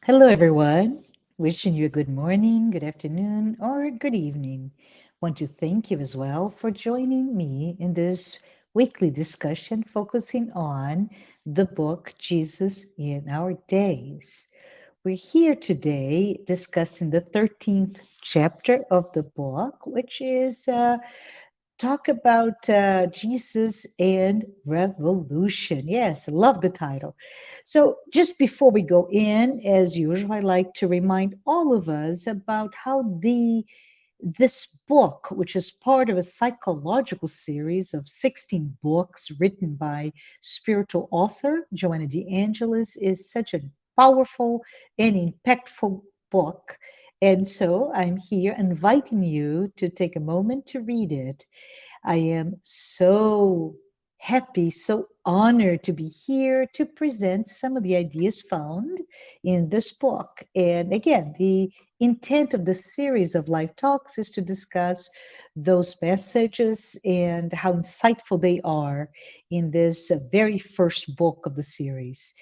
Hello, everyone. Wishing you a good morning, good afternoon, or good evening. Want to thank you as well for joining me in this weekly discussion focusing on the book Jesus in Our Days. We're here today discussing the 13th chapter of the book, which is talk about Jesus and revolution. Yes, I love the title. So, just before we go in, as usual, I like to remind all of us about how this book, which is part of a psychological series of 16 books written by spiritual author Joanna de Angelis, is such a powerful and impactful book. And so I'm here inviting you to take a moment to read it. I am so happy, so honored to be here to present some of the ideas found in this book. And again, the intent of the series of live talks is to discuss those messages and how insightful they are in this very first book of the series.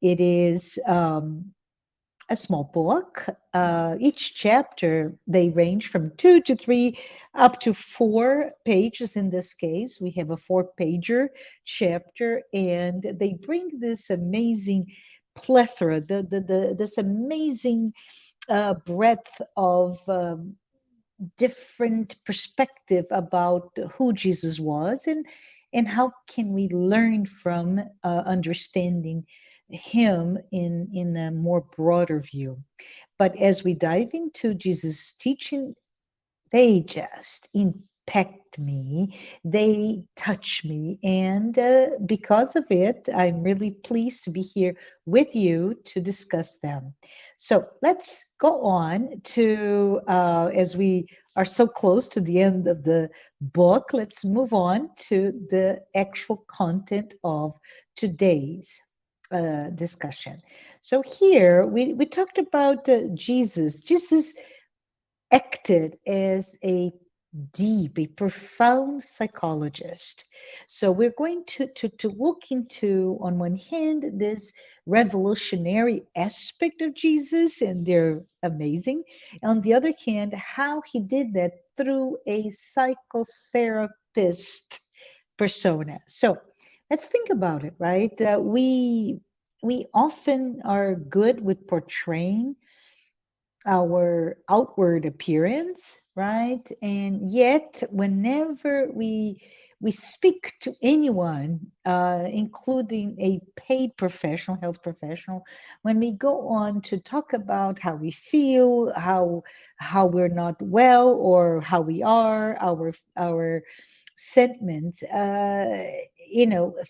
It is a small book. Each chapter, they range from 2 to 3 up to 4 pages. In this case, we have a 4 pager chapter, and they bring this amazing plethora, this amazing breadth of different perspective about who Jesus was and how can we learn from understanding him in a more broader view. But as we dive into Jesus' teaching, they just impact me, they touch me, and because of it, I'm really pleased to be here with you to discuss them. So let's go on to, as we are so close to the end of the book, let's move on to the actual content of today's discussion. So here we talked about Jesus. Jesus acted as a deep, a profound psychologist. So we're going to look into, on one hand, this revolutionary aspect of Jesus, and they're amazing. On the other hand, how he did that through a psychotherapist persona. So let's think about it, right? We often are good with portraying our outward appearance, right? And yet, whenever we speak to anyone, including a paid professional, health professional, when we go on to talk about how we feel, how we're not well, or how we are, our sentiments,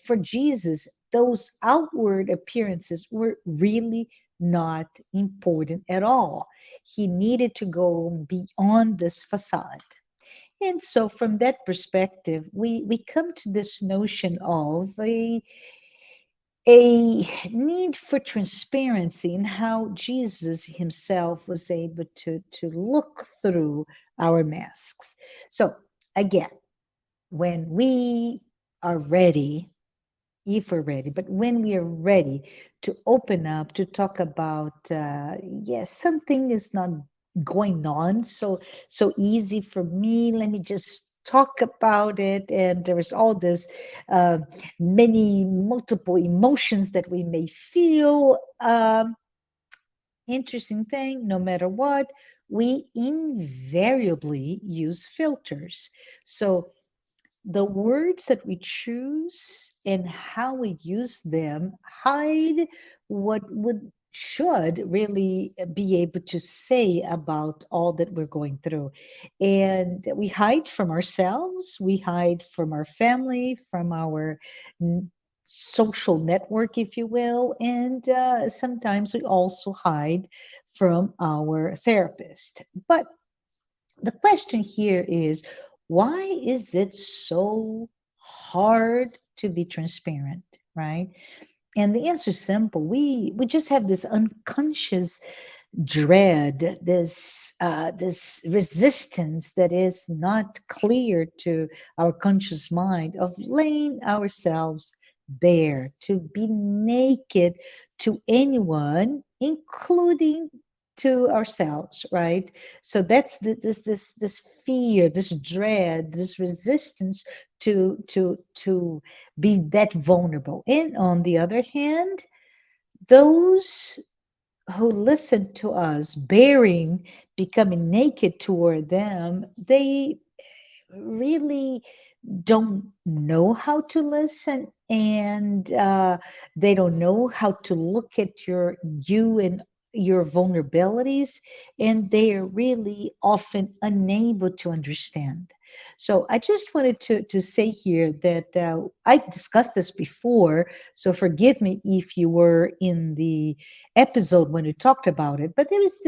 for Jesus, those outward appearances were really not important at all. He needed to go beyond this facade. And so, from that perspective, we come to this notion of a need for transparency in how Jesus himself was able to look through our masks. So, again, when we are ready, if we're ready, but when we are ready to open up, to talk about, yes, something is not going on so easy for me. Let me just talk about it. And there is all this many multiple emotions that we may feel. Interesting thing, no matter what, we invariably use filters. So the words that we choose and how we use them hide what would should really be able to say about all that we're going through. And we hide from ourselves, we hide from our family, from our social network, if you will, and sometimes we also hide from our therapist. But the question here is, why is it so hard to be transparent, right? And the answer is simple. We just have this unconscious dread, this resistance that is not clear to our conscious mind of laying ourselves bare, to be naked to anyone, including to ourselves, right? So that's this fear, this dread, this resistance to be that vulnerable. And on the other hand, those who listen to us bearing, becoming naked toward them, they really don't know how to listen, and they don't know how to look at you and your vulnerabilities, and they are really often unable to understand. So I just wanted to say here that I've discussed this before, so forgive me if you were in the episode when we talked about it, but there is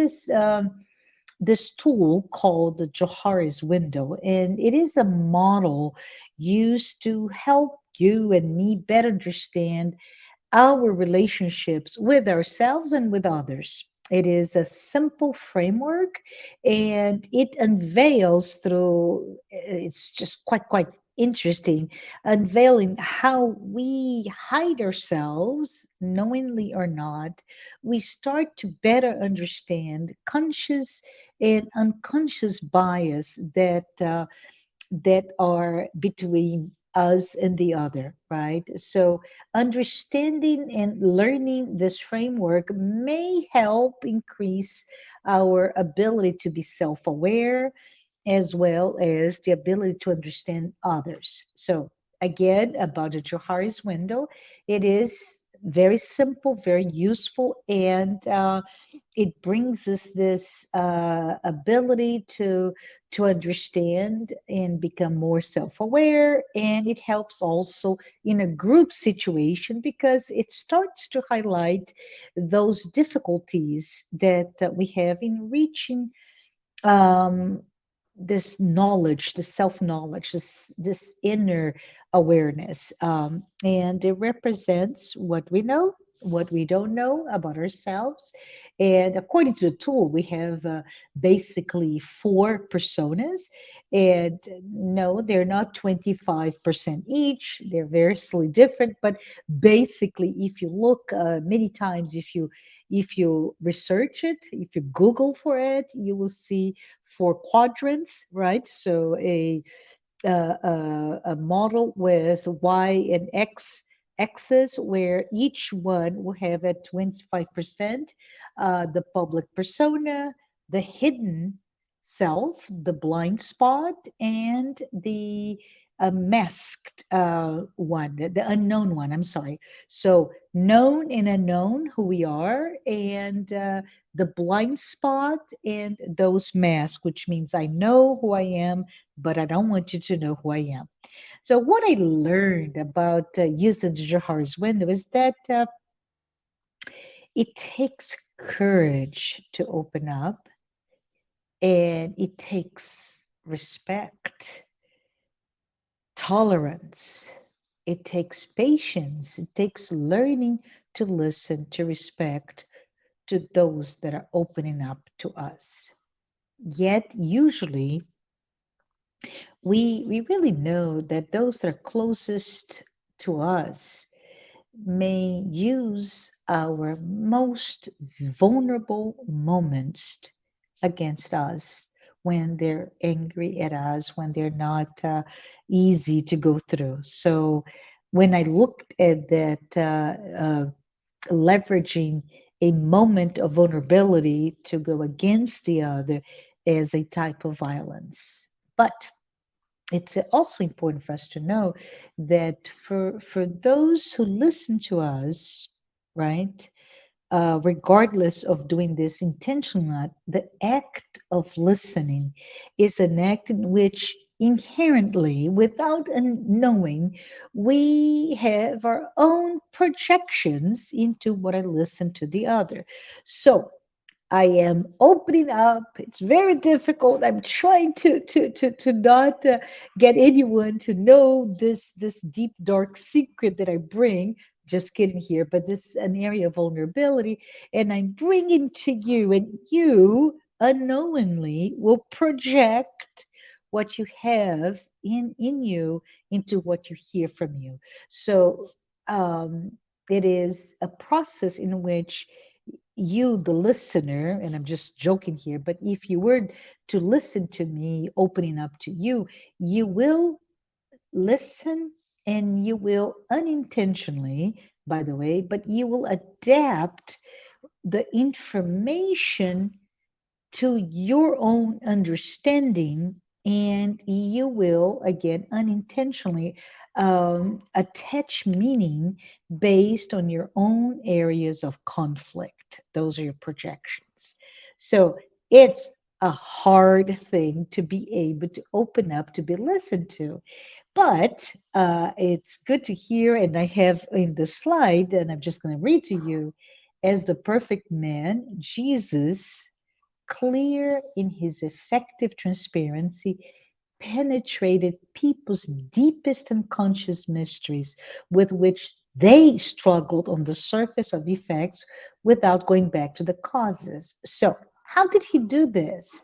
this tool called the Johari's window, and it is a model used to help you and me better understand our relationships with ourselves and with others. It is a simple framework, and it unveils through, it's just quite interesting, unveiling how we hide ourselves, knowingly or not. We start to better understand conscious and unconscious bias that are between us and the other, right? So, understanding and learning this framework may help increase our ability to be self aware, as well as the ability to understand others. So, again, about the Johari's window, it is very simple, very useful, and it brings us this ability to understand and become more self-aware, and it helps also in a group situation because it starts to highlight those difficulties that we have in reaching um, this knowledge, this self-knowledge, this inner awareness, and it represents what we know, what we don't know about ourselves. And according to the tool, we have basically four personas, and no, they're not 25% each. They're variously different, but basically, if you look many times, if you research it, if you Google for it, you will see four quadrants, right? So a model with Y and X axis where each one will have at 25% the public persona, the hidden self, the blind spot, and the masked one, the unknown one. I'm sorry. So known and unknown, who we are, and the blind spot and those masks, which means I know who I am, but I don't want you to know who I am. So, what I learned about using the Johari's window is that it takes courage to open up, and it takes respect, tolerance, it takes patience, it takes learning to listen, to respect to those that are opening up to us. Yet, usually, we really know that those that are closest to us may use our most vulnerable moments against us when they're angry at us, when they're not easy to go through. So when I looked at that, leveraging a moment of vulnerability to go against the other as a type of violence. But it's also important for us to know that for those who listen to us, right, regardless of doing this intentionally or not, the act of listening is an act in which inherently, without knowing, we have our own projections into what I listen to the other. So I am opening up. It's very difficult. I'm trying to not get anyone to know this deep dark secret that I bring. Just kidding here, but this is an area of vulnerability, and I'm bringing to you, and you unknowingly will project what you have in you into what you hear from you. So um, it is a process in which you, the listener, and I'm just joking here, but if you were to listen to me opening up to you, you will listen and you will unintentionally, by the way, but you will adapt the information to your own understanding, and you will, again, unintentionally attach meaning based on your own areas of conflict. Those are your projections. So it's a hard thing to be able to open up, to be listened to. But it's good to hear, and I have in the slide, and I'm just going to read to you, as the perfect man, Jesus, clear in his effective transparency, penetrated people's deepest unconscious mysteries with which they struggled on the surface of effects without going back to the causes. So, how did he do this?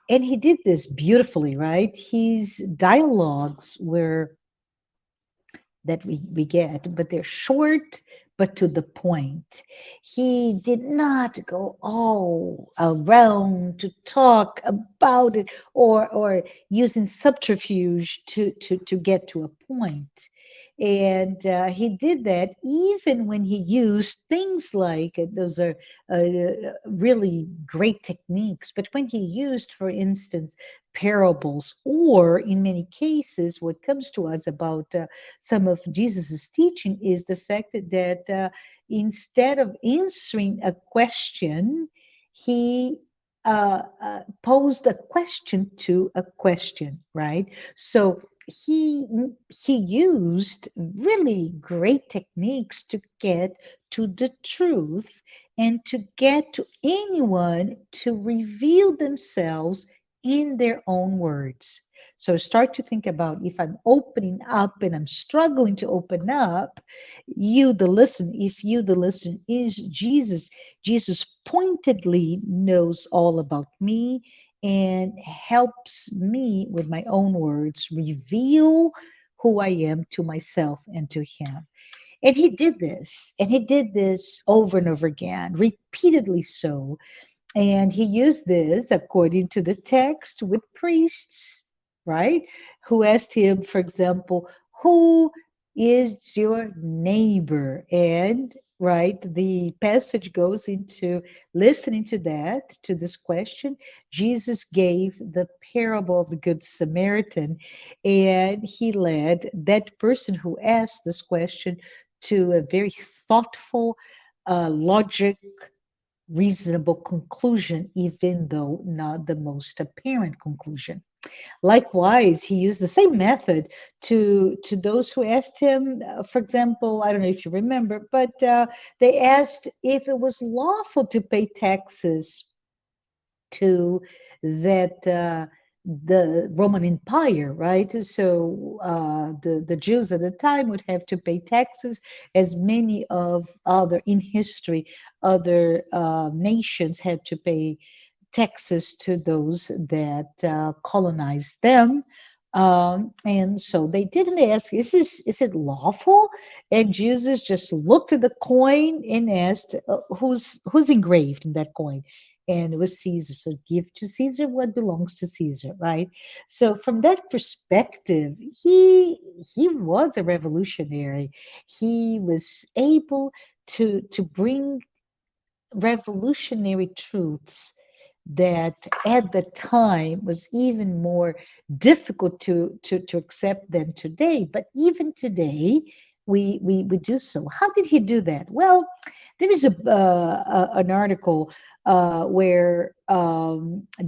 And he did this beautifully, right? His dialogues were that we get, but they're short but to the point. He did not go all around to talk about it, or using subterfuge to get to a point. And he did that even when he used things like, those are really great techniques, but when he used, for instance, parables, or in many cases, what comes to us about some of Jesus's teaching is the fact that instead of answering a question, he posed a question to a question, right? So he he used really great techniques to get to the truth and to get to anyone to reveal themselves in their own words. So start to think about, if I'm opening up and I'm struggling to open up, if you, the listener, is Jesus, Jesus pointedly knows all about me and helps me with my own words reveal who I am to myself and to him. And he did this, and he did this over and over again, repeatedly so, and he used this, according to the text, with priests, right? Who asked him, for example, who is your neighbor? And right, the passage goes into listening to that, to this question. Jesus gave the parable of the Good Samaritan, and he led that person who asked this question to a very thoughtful, logic reasonable conclusion, even though not the most apparent conclusion. Likewise, he used the same method to those who asked him, for example, I don't know if you remember, but they asked if it was lawful to pay taxes to that the Roman Empire, right? So the Jews at the time would have to pay taxes, as many of other in history, other nations had to pay taxes to those that colonized them. And so they didn't ask, is it lawful? And Jesus just looked at the coin and asked, who's engraved in that coin? And it was Caesar. So give to Caesar what belongs to Caesar, right? So from that perspective, he was a revolutionary. He was able to bring revolutionary truths that at the time was even more difficult to accept than today. But even today, we do so. How did he do that? Well, there is an article where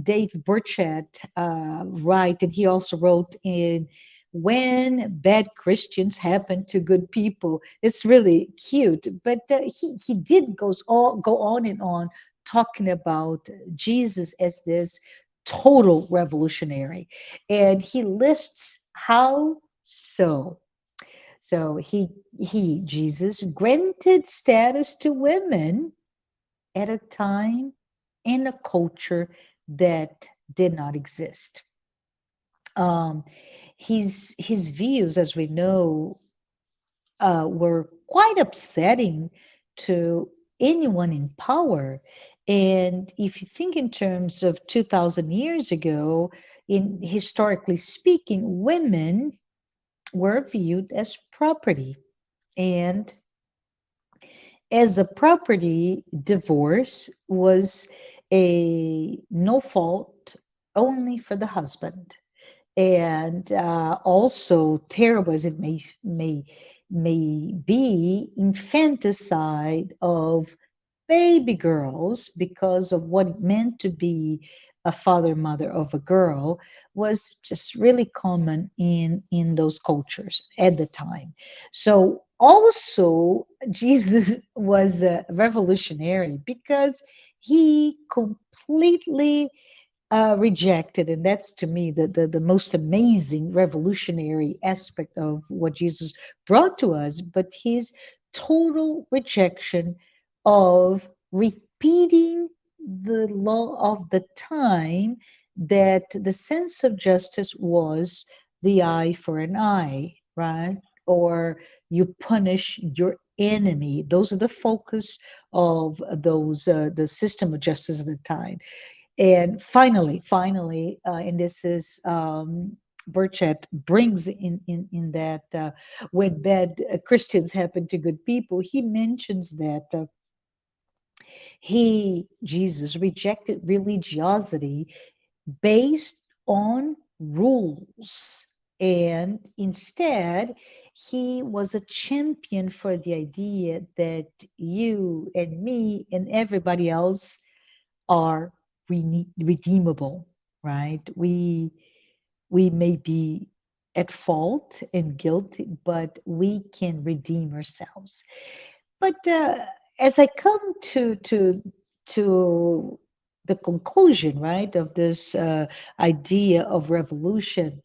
Dave Burchett write, and he also wrote in When Bad Christians Happen to Good People. It's really cute, but he did go on and on talking about Jesus as this total revolutionary. And he lists how so. So Jesus, granted status to women at a time in a culture that did not exist. Um, his views, as we know, were quite upsetting to anyone in power. And if you think in terms of 2000 years ago, in historically speaking, women were viewed as property. And as a property, divorce was a no fault only for the husband. And also terrible as it may be, infanticide of baby girls because of what it meant to be a father mother of a girl was just really common in those cultures at the time. So also Jesus was a revolutionary because he completely rejected, and that's to me the most amazing revolutionary aspect of what Jesus brought to us, but his total rejection of repeating the law of the time, that the sense of justice was the eye for an eye, right? Or you punish your enemy. Those are the focus of those the system of justice at the time. And finally, and this is Burchett brings in that when bad Christians happen to good people, he mentions that Jesus, rejected religiosity based on rules. And instead, he was a champion for the idea that you and me and everybody else are redeemable, right? We may be at fault and guilty, but we can redeem ourselves. But as I come to the conclusion, right, of this idea of revolution,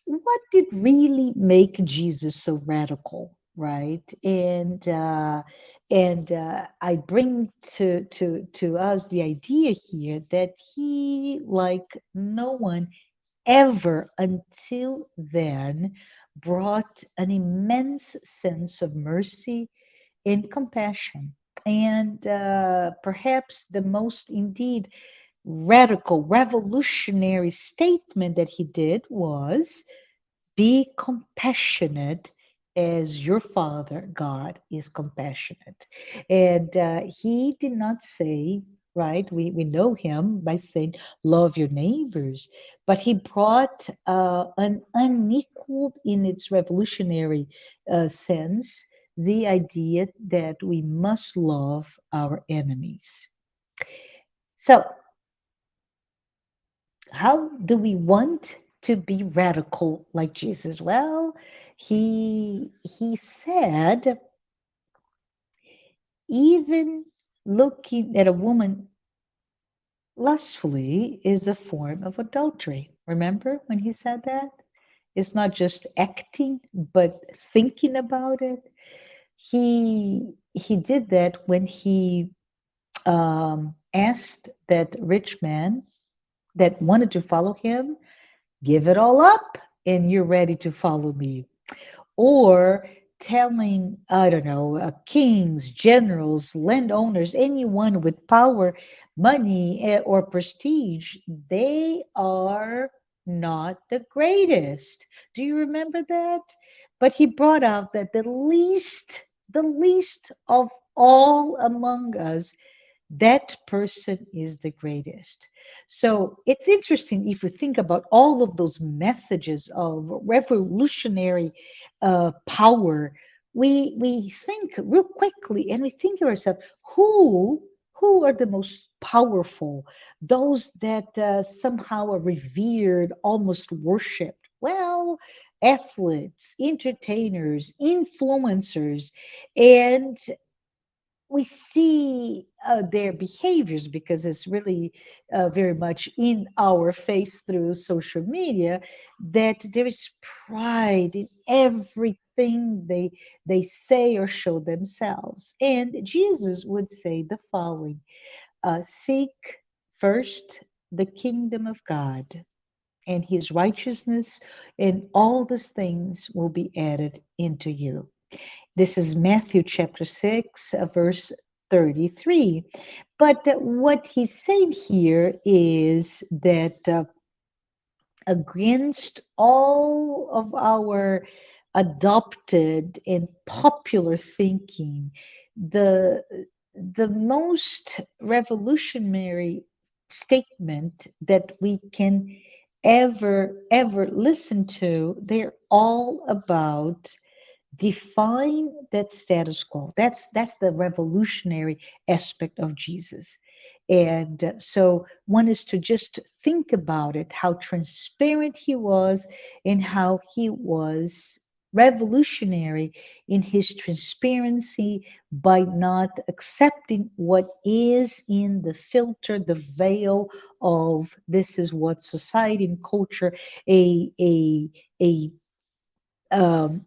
what did really make Jesus so radical, right? And I bring to us the idea here that he, like no one ever until then, brought an immense sense of mercy and compassion. And perhaps the most indeed radical, revolutionary statement that he did was, be compassionate as your Father God is compassionate. And he did not say, right, we know him by saying, love your neighbors, but he brought an unequaled in its revolutionary sense the idea that we must love our enemies. So, how do we want to be radical like Jesus? Well, he said, even looking at a woman lustfully is a form of adultery. Remember when he said that? It's not just acting, but thinking about it. He did that when he asked that rich man that wanted to follow him, give it all up and you're ready to follow me. Or telling, I don't know, kings, generals, landowners, anyone with power, money, or prestige, they are not the greatest. Do you remember that? But he brought out that the least of all among us, that person is the greatest. So it's interesting if you think about all of those messages of revolutionary power. We think real quickly and we think to ourselves, who are the most powerful? Those that somehow are revered, almost worshipped. Well, athletes, entertainers, influencers, and we see their behaviors because it's really very much in our face through social media, that there is pride in everything they say or show themselves. And Jesus would say the following: seek first the kingdom of God and his righteousness, and all these things will be added into you. This is Matthew chapter 6, verse 33. But what he's saying here is that against all of our adopted and popular thinking, the the most revolutionary statement that we can ever listen to, they're all about define that status quo. That's the revolutionary aspect of Jesus. And so one is to just think about it, how transparent he was and how he was revolutionary in his transparency by not accepting what is in the filter, the veil of this is what society and culture, a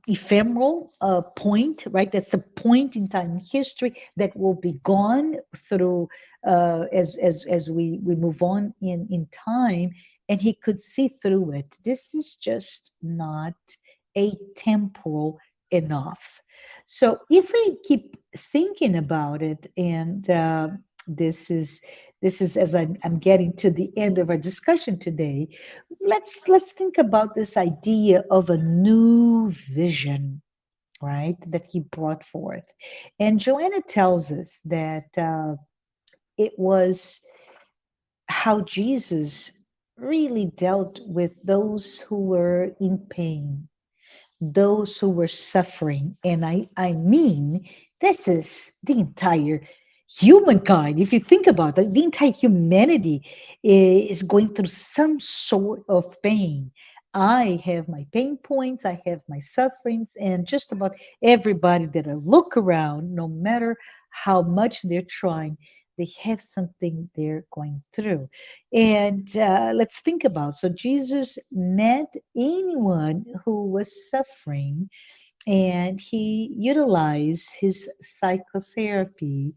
ephemeral point, right? That's the point in time in history that will be gone through as we move on in time, and he could see through it. This is just not a temporal enough. So if we keep thinking about it, and this is this is as I'm getting to the end of our discussion today, let's think about this idea of a new vision, right, that he brought forth. And Joanna tells us that it was how Jesus really dealt with those who were in pain, those who were suffering. And I mean, this is the entire humankind. If you think about it, the entire humanity is going through some sort of pain. I have my pain points, I have my sufferings, and just about everybody that I look around, no matter how much they're trying, they have something they're going through. And let's think about, so Jesus met anyone who was suffering, and he utilized his psychotherapy,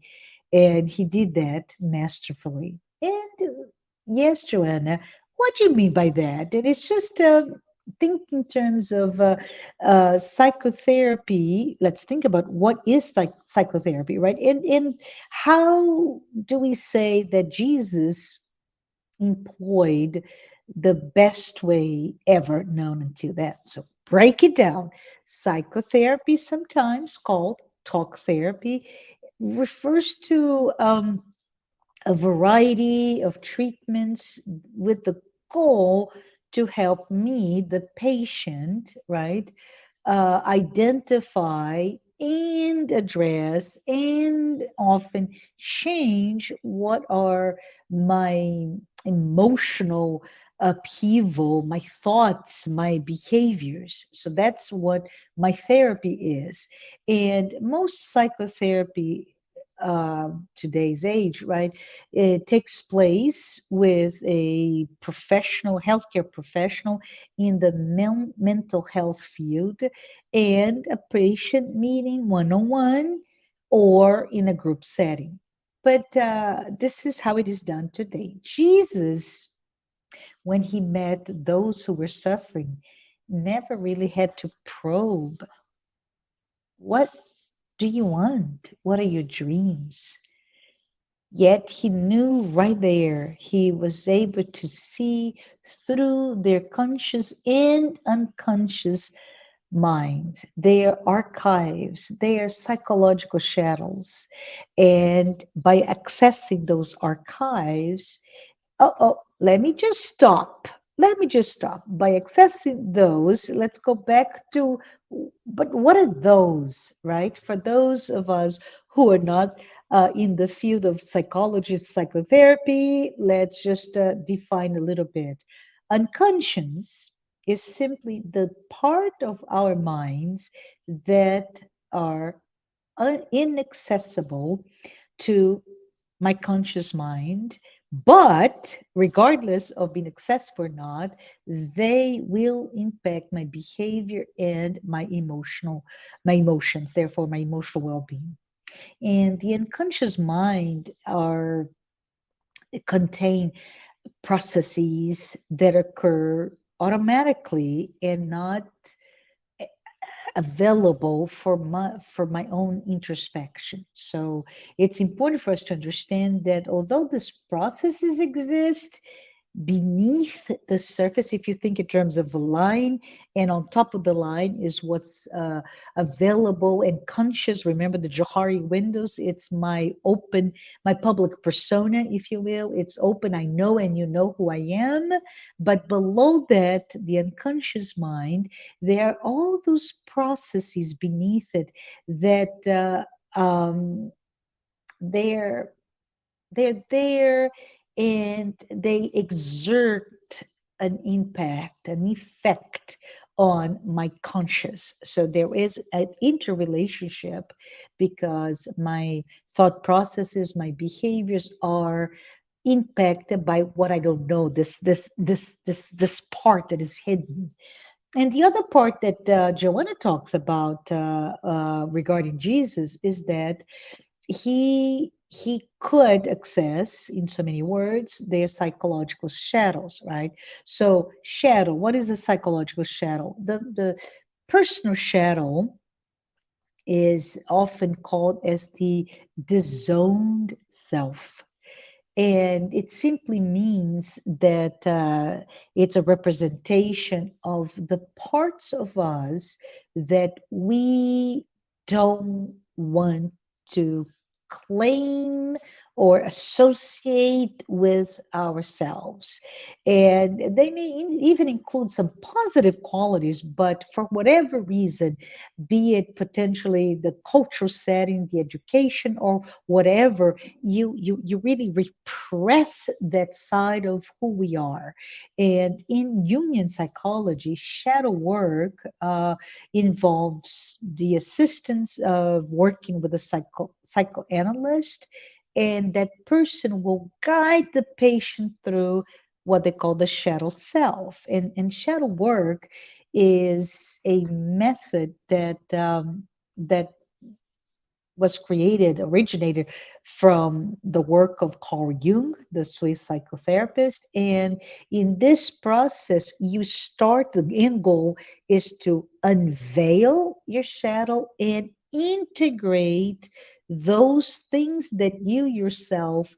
and he did that masterfully. And yes, Joanna, what do you mean by that? And it's just think in terms of psychotherapy. Let's think about what is psychotherapy, right? And how do we say that Jesus employed the best way ever known until then? So break it down. Psychotherapy, sometimes called talk therapy, refers to a variety of treatments with the goal to help me, the patient, right, identify and address and often change what are my emotional upheaval, my thoughts, my behaviors. So that's what my therapy is. And most psychotherapy today's age, right? It takes place with a professional, healthcare professional in the mental health field, and a patient meeting one on one or in a group setting. But this is how it is done today. Jesus, when he met those who were suffering, never really had to probe, what do you want? What are your dreams? Yet he knew right there, he was able to see through their conscious and unconscious mind, their archives, their psychological shadows. And by accessing those archives, let me just stop. Let me just stop. By accessing those, let's go back to, but what are those, right? For those of us who are not in the field of psychology, psychotherapy, let's just define a little bit. Unconscious is simply the part of our minds that are inaccessible to my conscious mind, but regardless of being accessible or not, they will impact my behavior and my emotions, therefore my emotional well-being. And the unconscious mind are contain processes that occur automatically and not available for my own introspection. So it's important for us to understand that although these processes exist, beneath the surface, if you think in terms of a line, and on top of the line is what's available and conscious. Remember the Johari windows? It's my open, my public persona, if you will. It's open. I know, and you know who I am. But below that, the unconscious mind, there are all those processes beneath it that they're they're there and they exert an impact, an effect on my conscious. So there is an interrelationship because my thought processes, my behaviors are impacted by what I don't know, this part that is hidden. And the other part that Joanna talks about regarding Jesus is that he could access, in so many words, their psychological shadows, right? So shadow, what is a psychological shadow? The personal shadow is often called as the disowned self, and it simply means that it's a representation of the parts of us that we don't want to claim or associate with ourselves. And they may even include some positive qualities, but for whatever reason, be it potentially the cultural setting, the education, or whatever, you really repress that side of who we are. And in Jungian psychology, shadow work involves the assistance of working with a psychoanalyst, and that person will guide the patient through what they call the shadow self. And shadow work is a method that was created, originated from the work of Carl Jung, the Swiss psychotherapist. And in this process, you start, the end goal is to unveil your shadow and integrate those things that you yourself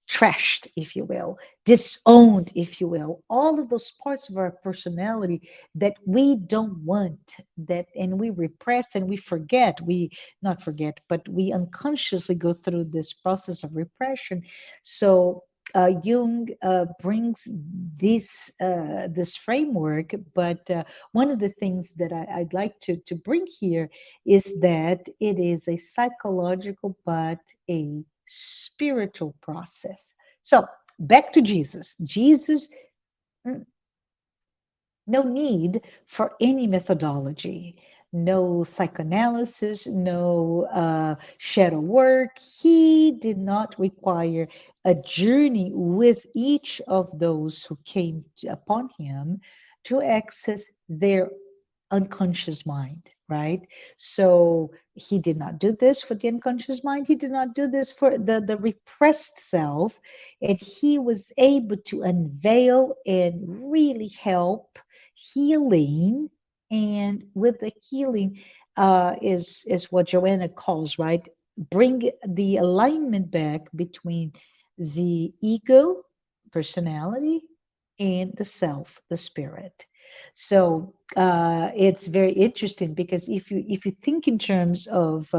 trashed, if you will, disowned, if you will, all of those parts of our personality that we don't want, that and we repress and we forget, we not forget, but we unconsciously go through this process of repression. So Jung brings this framework, but one of the things that I'd like to bring here is that it is a psychological but a spiritual process. So back to Jesus. Jesus, mm, no need for any methodology, no psychoanalysis, no shadow work. He did not require a journey with each of those who came upon him to access their unconscious mind, right? So he did not do this for the unconscious mind. He did not do this for the repressed self. And he was able to unveil and really help healing. And with the healing is what Joanna calls, right? Bring the alignment back between the ego, personality, and the self, the spirit. So it's very interesting because if you think in terms of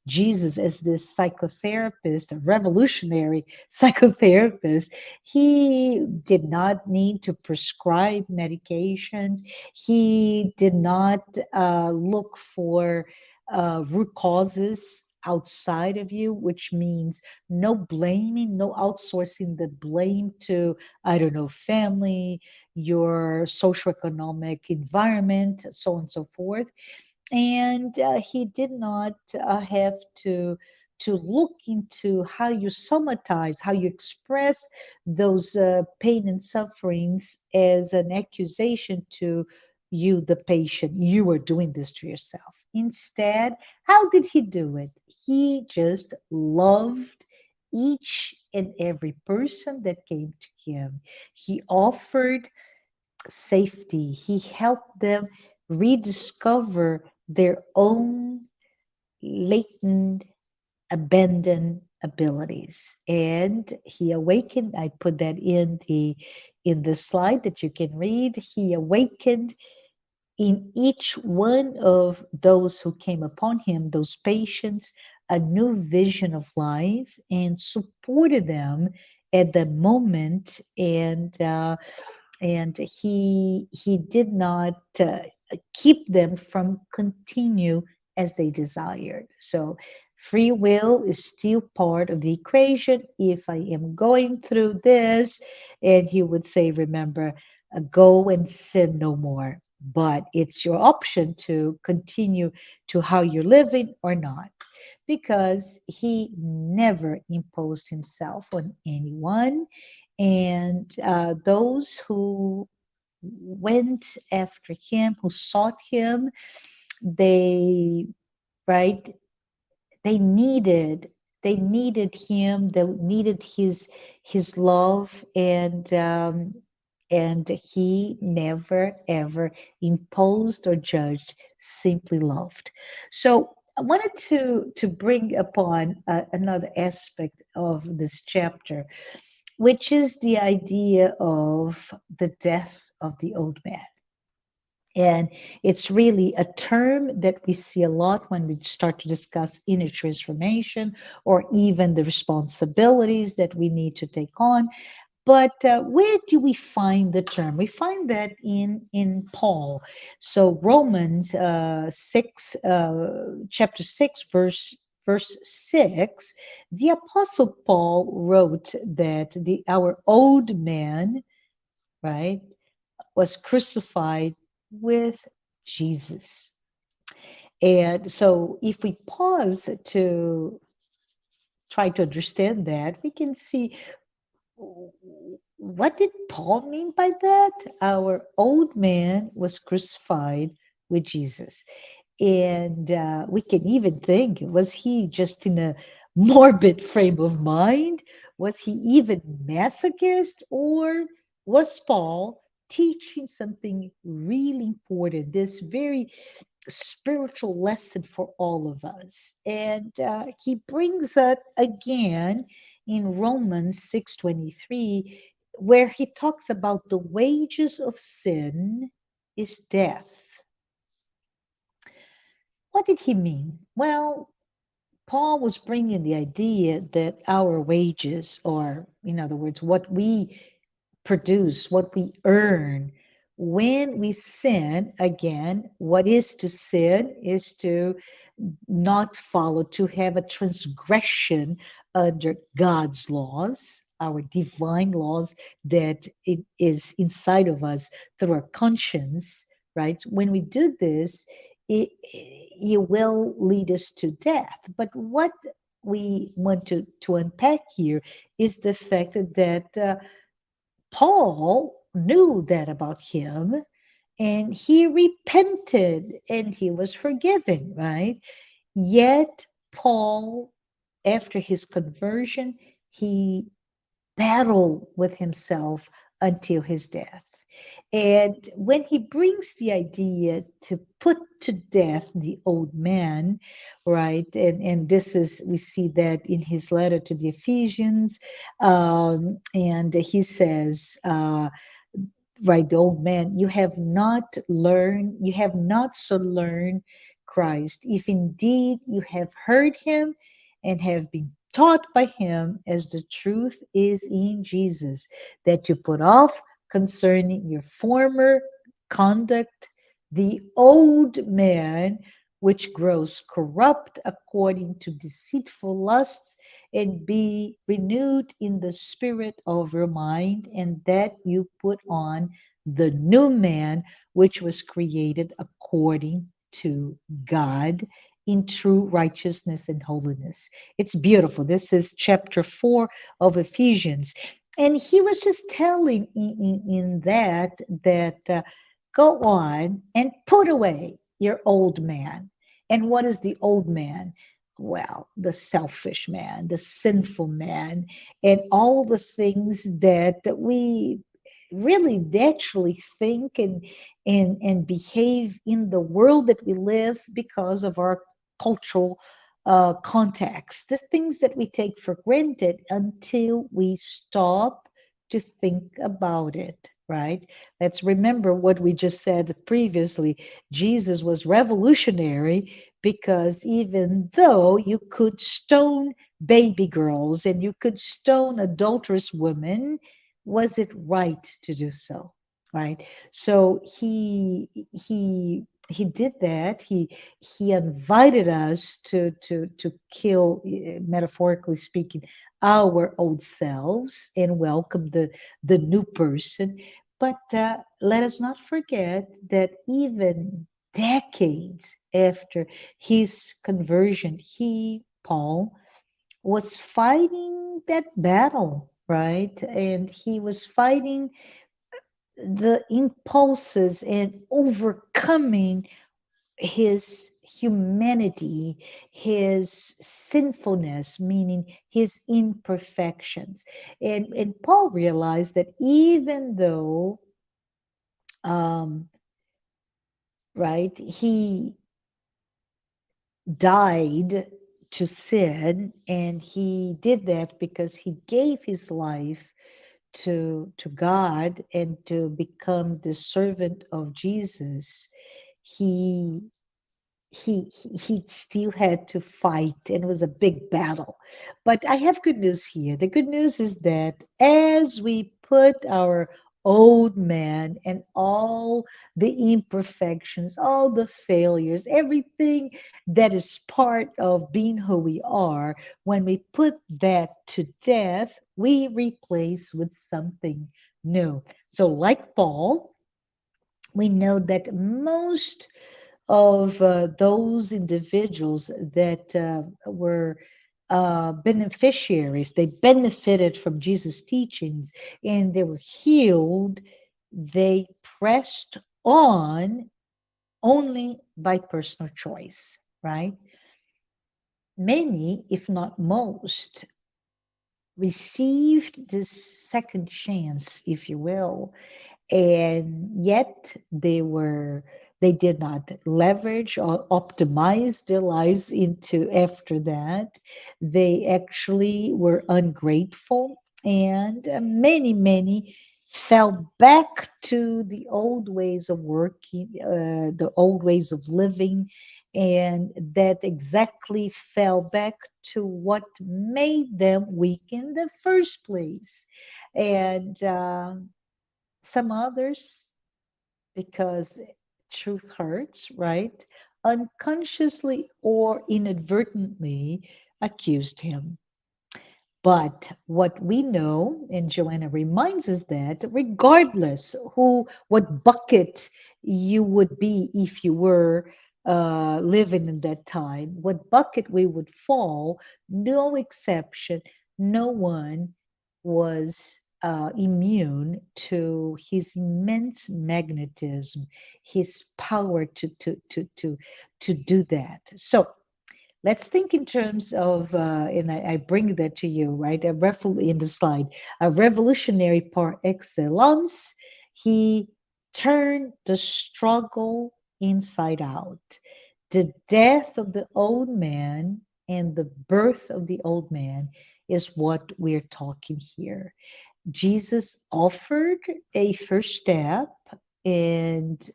Jesus as this psychotherapist, a revolutionary psychotherapist, he did not need to prescribe medications. He did not look for root causes outside of you, which means no blaming, no outsourcing the blame to, I don't know, family, your socioeconomic environment, so on and so forth. And he did not have to look into how you somatize, how you express those pain and sufferings as an accusation to you, the patient. You are doing this to yourself. Instead, how did he do it? He just loved each and every person that came to him. He offered safety. He helped them rediscover their own latent abandoned abilities. And he awakened, I put that in the slide that you can read. He awakened in each one of those who came upon him, those patients, a new vision of life and supported them at the moment. And he did not keep them from continue as they desired. So free will is still part of the equation. If I am going through this, and he would say, remember, go and sin no more. But it's your option to continue to how you're living or not, because he never imposed himself on anyone. And those who went after him, who sought him, they, right, they needed they needed him, they needed his love. And he never ever imposed or judged, simply loved. So I wanted to bring upon another aspect of this chapter, which is the idea of the death of the old man. And it's really a term that we see a lot when we start to discuss inner transformation, or even the responsibilities that we need to take on. But where do we find the term? We find that in Paul. So Romans 6, chapter 6, verse 6, the Apostle Paul wrote that our old man, right, was crucified with Jesus. And so if we pause to try to understand that, we can see, what did Paul mean by that? Our old man was crucified with Jesus. And we can even think, was he just in a morbid frame of mind? Was he even masochist? Or was Paul teaching something really important, this very spiritual lesson for all of us? And he brings it again in Romans 6:23, where he talks about the wages of sin is death. What did he mean? Well, Paul was bringing the idea that our wages, or in other words, what we produce, what we earn, when we sin, again, what is to sin is to not follow, to have a transgression under God's laws, our divine laws that it is inside of us through our conscience, right? When we do this, it will lead us to death. But what we want to unpack here is the fact that Paul knew that about him, and he repented and he was forgiven, right? Yet, Paul, after his conversion, he battled with himself until his death. And when he brings the idea to put to death the old man, right? And this is, we see that in his letter to the Ephesians. And he says, right, the old man, you have not so learned Christ, if indeed you have heard him and have been taught by him, as the truth is in Jesus, that you put off concerning your former conduct the old man, which grows corrupt according to deceitful lusts, and be renewed in the spirit of your mind, and that you put on the new man, which was created according to God in true righteousness and holiness. It's beautiful. This is chapter 4 of Ephesians. And he was just telling in that go on and put away your old man. And what is the old man? Well, the selfish man, the sinful man, and all the things that we really naturally think and behave in the world that we live because of our cultural context, the things that we take for granted until we stop to think about it, right? Let's remember what we just said previously. Jesus was revolutionary because even though you could stone baby girls and you could stone adulterous women, was it right to do so? Right. So he did that. He invited us to kill, metaphorically speaking, our old selves and welcome the new person. But let us not forget that even decades after his conversion, Paul, was fighting that battle, right? And he was fighting the impulses and overcoming his humanity, his sinfulness, meaning his imperfections. And Paul realized that even though, um, right, he died to sin, and he did that because he gave his life to God and to become the servant of Jesus. He he still had to fight, and it was a big battle. But I have good news here. The good news is that as we put our old man and all the imperfections, all the failures, everything that is part of being who we are, when we put that to death, we replace with something new. So like Paul, we know that most of those individuals that were beneficiaries, they benefited from Jesus' teachings and they were healed, they pressed on only by personal choice, right? Many, if not most, received this second chance, if you will, and yet they did not leverage or optimize their lives into after that. They actually were ungrateful, and many fell back to the old ways of working, the old ways of living, and that exactly fell back to what made them weak in the first place. And some others, because truth hurts, right? Unconsciously or inadvertently accused him. But what we know, and Joanna reminds us that regardless what bucket you would be if you were living in that time, what bucket we would fall, no exception, no one was immune to his immense magnetism, his power to do that. So let's think in terms of, and I bring that to you, right? In the slide, a revolutionary par excellence. He turned the struggle inside out. The death of the old man and the birth of the old man is what we're talking here. Jesus offered a first step and,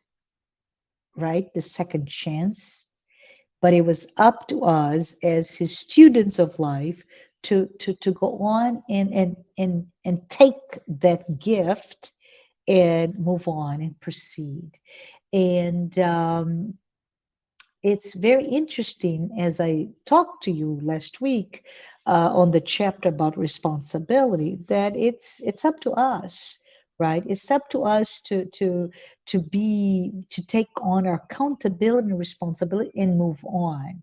right, the second chance, but it was up to us as his students of life to go on and take that gift and move on and proceed. And it's very interesting, as I talked to you last week on the chapter about responsibility, that it's up to us, right? It's up to us to take on our accountability and responsibility and move on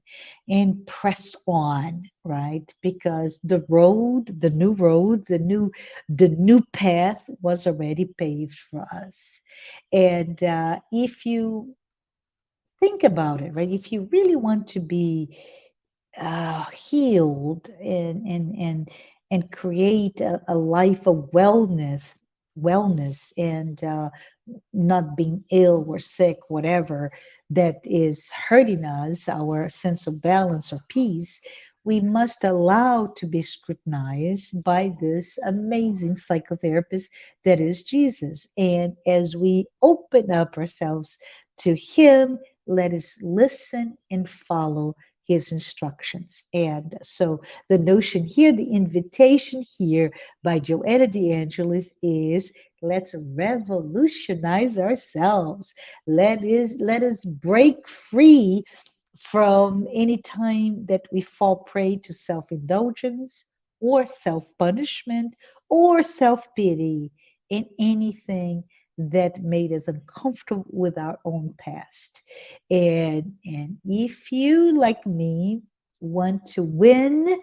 and press on, right? Because the new path was already paved for us. And if you think about it, right? If you really want to be healed and create a life of wellness, wellness and not being ill or sick, whatever that is hurting us, our sense of balance or peace, we must allow to be scrutinized by this amazing psychotherapist that is Jesus. And as we open up ourselves to Him, let us listen and follow His instructions. And so the notion here, the invitation here by Joanna DeAngelis is let's revolutionize ourselves. Let us break free from any time that we fall prey to self-indulgence or self-punishment or self-pity in anything that made us uncomfortable with our own past. And if you, like me, want to win,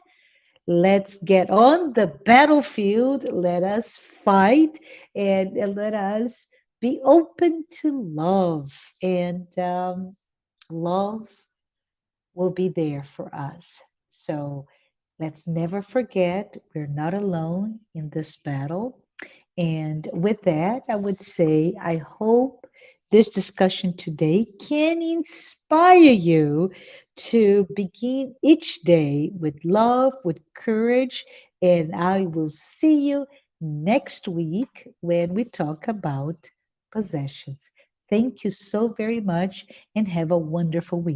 let's get on the battlefield. Let us fight and let us be open to love. And love will be there for us. So let's never forget we're not alone in this battle. And with that, I would say I hope this discussion today can inspire you to begin each day with love, with courage. And I will see you next week when we talk about possessions. Thank you so very much and have a wonderful week.